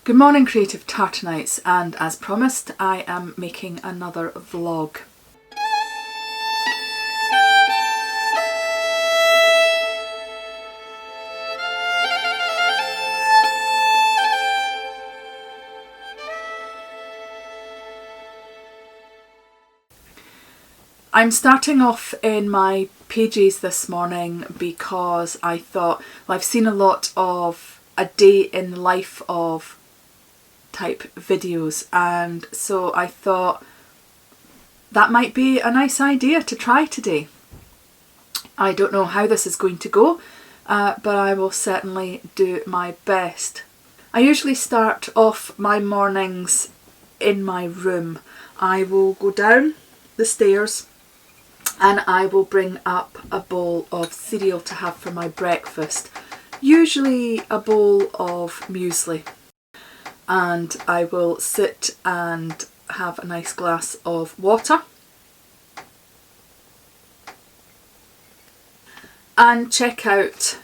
Good morning, creative Tartanites, and as promised, I am making another vlog. I'm starting off in my pages this morning because I thought, well, I've seen a lot of a day in the life of type videos, and so I thought that might be a nice idea to try today. I don't know how this is going to go, but I will certainly do my best. I usually start off my mornings in my room. I will go down the stairs and I will bring up a bowl of cereal to have for my breakfast, usually a bowl of muesli. And I will sit and have a nice glass of water and check out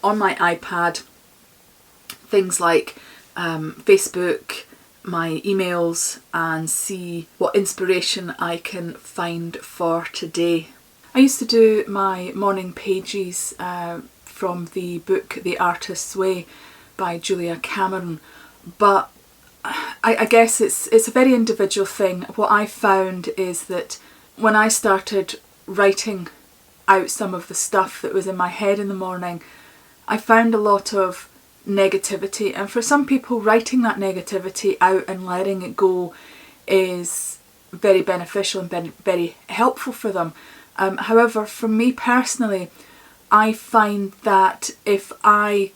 on my iPad things like Facebook, my emails, and see what inspiration I can find for today. I used to do my morning pages from the book The Artist's Way by Julia Cameron, but I guess it's a very individual thing. What I found is that when I started writing out some of the stuff that was in my head in the morning, I found a lot of negativity, and for some people writing that negativity out and letting it go is very beneficial and very helpful for them. However, for me personally, I find that if I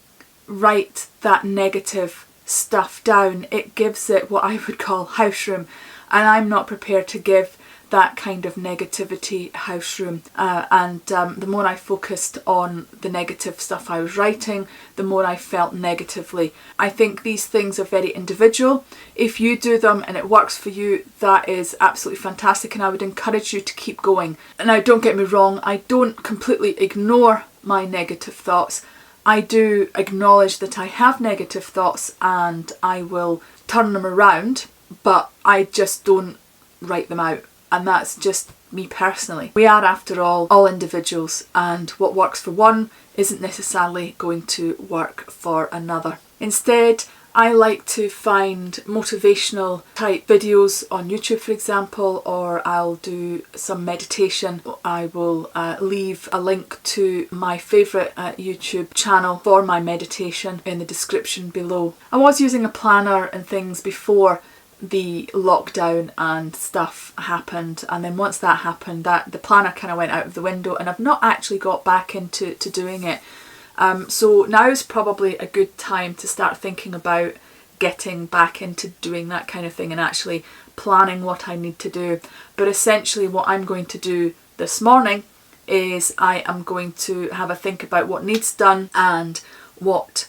write that negative stuff down, it gives it what I would call house room, and I'm not prepared to give that kind of negativity house room. The more I focused on the negative stuff I was writing, the more I felt negatively. I think these things are very individual. If you do them and it works for you, that is absolutely fantastic, and I would encourage you to keep going. Now, don't get me wrong, I don't completely ignore my negative thoughts. I do acknowledge that I have negative thoughts and I will turn them around, but I just don't write them out. And that's just me personally. We are, after all individuals, and what works for one isn't necessarily going to work for another. Instead, I like to find motivational type videos on YouTube, for example, or I'll do some meditation. I will leave a link to my favourite YouTube channel for my meditation in the description below. I was using a planner and things before the lockdown and stuff happened, and then once that happened, the planner kind of went out of the window, and I've not actually got back into doing it. So now is probably a good time to start thinking about getting back into doing that kind of thing and actually planning what I need to do. But essentially what I'm going to do this morning is I am going to have a think about what needs done and what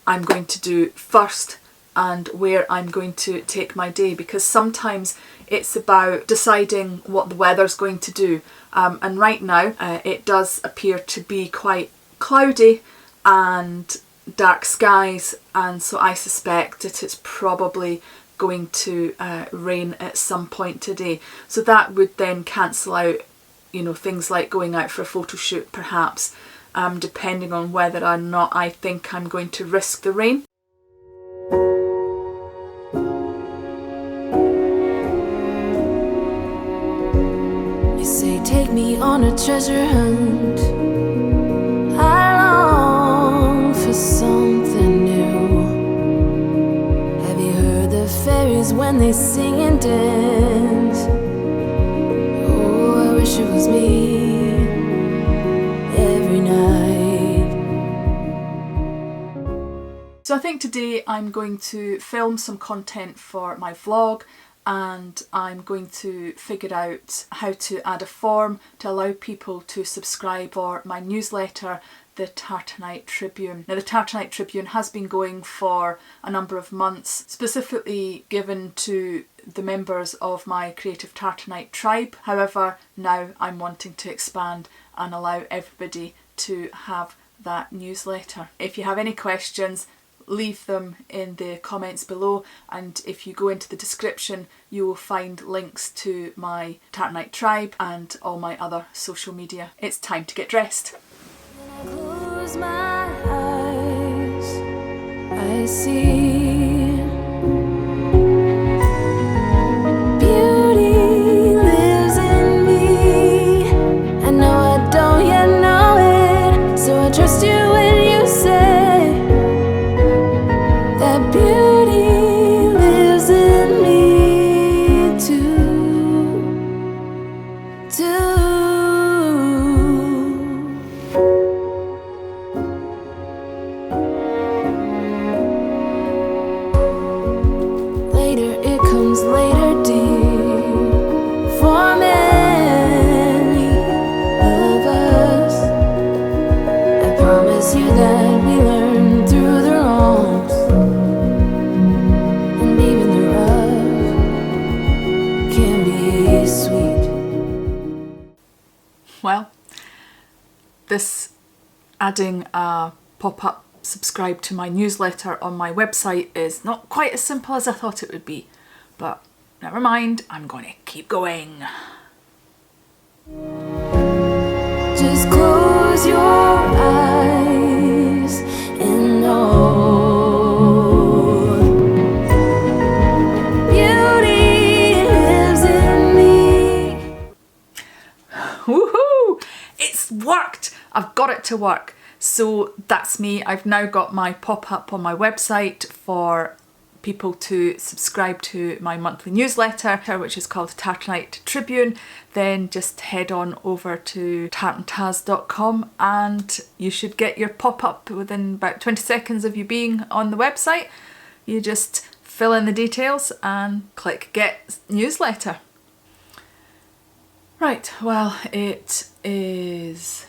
I'm going to do first and where I'm going to take my day, because sometimes it's about deciding what the weather's going to do. And right now it does appear to be quite cloudy and dark skies, and so I suspect that it's probably going to rain at some point today. So that would then cancel out, things like going out for a photo shoot perhaps, depending on whether or not I think I'm going to risk the rain. You say take me on a treasure hunt, I long for something new. Have you heard the fairies when they sing and dance? Oh, I wish it was me every night. So I think today I'm going to film some content for my vlog, and I'm going to figure out how to add a form to allow people to subscribe for my newsletter, the Tartanite Tribune. Now, the Tartanite Tribune has been going for a number of months, specifically given to the members of my Creative Tartanite tribe. However, now I'm wanting to expand and allow everybody to have that newsletter. If you have any questions, leave them in the comments below, and if you go into the description you will find links to my Tartanite tribe and all my other social media. It's time to get dressed. When I close my eyes, I see beauty lives in me. I know I don't yet know it, so I trust you when you say that beauty lives in me too. Later, it comes later, dear, for many of us. I promise you that we learn through the wrongs, and even the rough can be sweet. Well, this adding a pop-up subscribe to my newsletter on my website is not quite as simple as I thought it would be, but never mind, I'm going to keep going. Just close your eyes and know beauty lives in me. Woohoo! It's worked! I've got it to work. So that's me. I've now got my pop-up on my website for people to subscribe to my monthly newsletter, which is called Tartanite Tribune. Then just head on over to tartantaz.com and you should get your pop-up within about 20 seconds of you being on the website. You just fill in the details and click get newsletter. Right, well, it is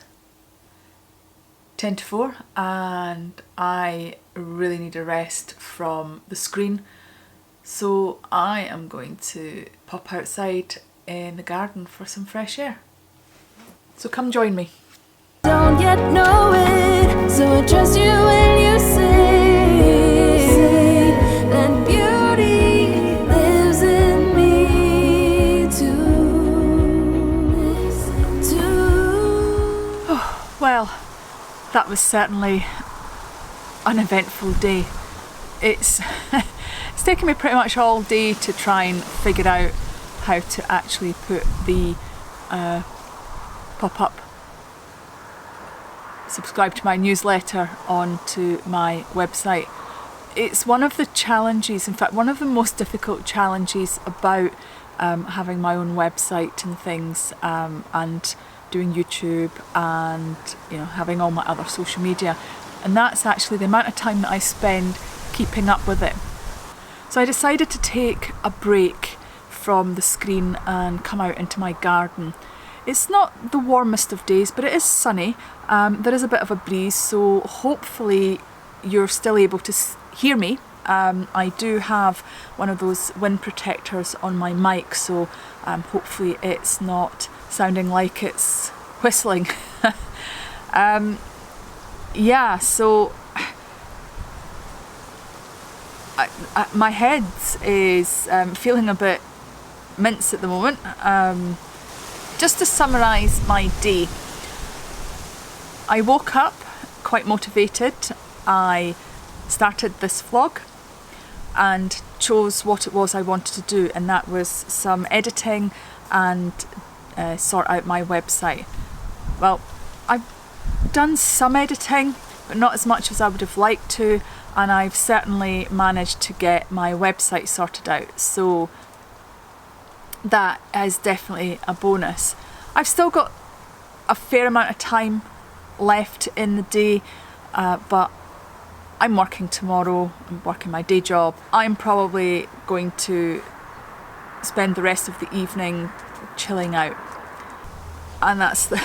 10 to 4 and I really need a rest from the screen, so I am going to pop outside in the garden for some fresh air. So come join me. Don't yet know it, so I trust you when you say that beauty lives in me too. Well, that was certainly an eventful day. It's taken me pretty much all day to try and figure out how to actually put the pop-up subscribe to my newsletter onto my website. It's one of the challenges, in fact one of the most difficult challenges about having my own website and things, and doing YouTube and having all my other social media, and that's actually the amount of time that I spend keeping up with it. So I decided to take a break from the screen and come out into my garden. It's not the warmest of days, but it is sunny. There is a bit of a breeze, so hopefully you're still able to hear me. I do have one of those wind protectors on my mic, so hopefully it's not sounding like it's whistling. Yeah, so my head is feeling a bit mince at the moment. Just to summarise my day, I woke up quite motivated. I started this vlog and chose what it was I wanted to do, and that was some editing and sort out my website. Well, I've done some editing, but not as much as I would have liked to, and I've certainly managed to get my website sorted out, so that is definitely a bonus. I've still got a fair amount of time left in the day, but I'm working tomorrow, I'm working my day job. I'm probably going to spend the rest of the evening chilling out, and that's the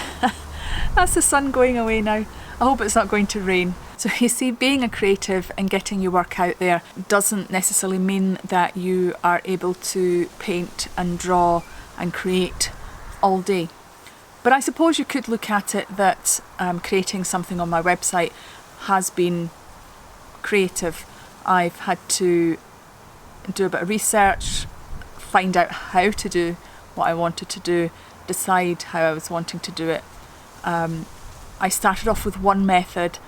that's the sun going away now. I hope it's not going to rain. So you see, being a creative and getting your work out there doesn't necessarily mean that you are able to paint and draw and create all day. But I suppose you could look at it that creating something on my website has been creative. I've had to do a bit of research, find out how to do what I wanted to do, decide how I was wanting to do it. I started off with one method,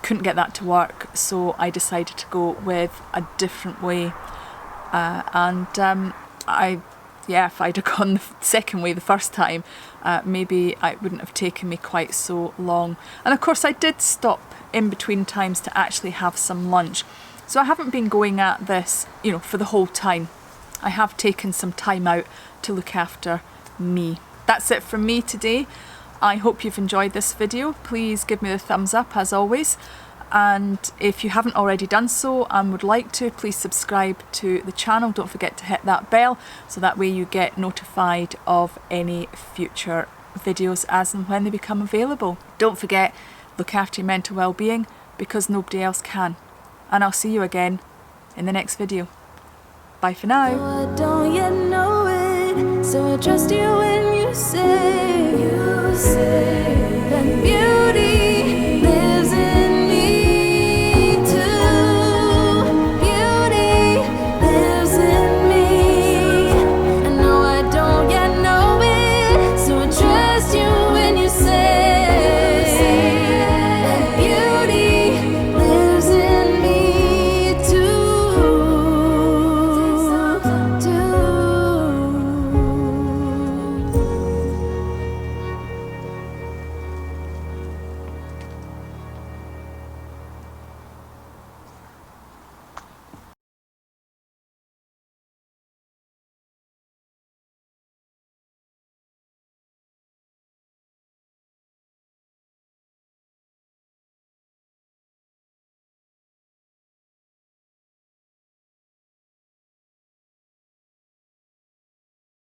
couldn't get that to work, so I decided to go with a different way. If I'd have gone the second way the first time, maybe it wouldn't have taken me quite so long. And of course I did stop in between times to actually have some lunch. So I haven't been going at this, for the whole time. I have taken some time out to look after me. That's it from me today. I hope you've enjoyed this video. Please give me the thumbs up as always. And if you haven't already done so and would like to, please subscribe to the channel. Don't forget to hit that bell so that way you get notified of any future videos as and when they become available. Don't forget, look after your mental well-being because nobody else can. And I'll see you again in the next video. Bye for now. I don't yet know it, so I trust you when you say that beauty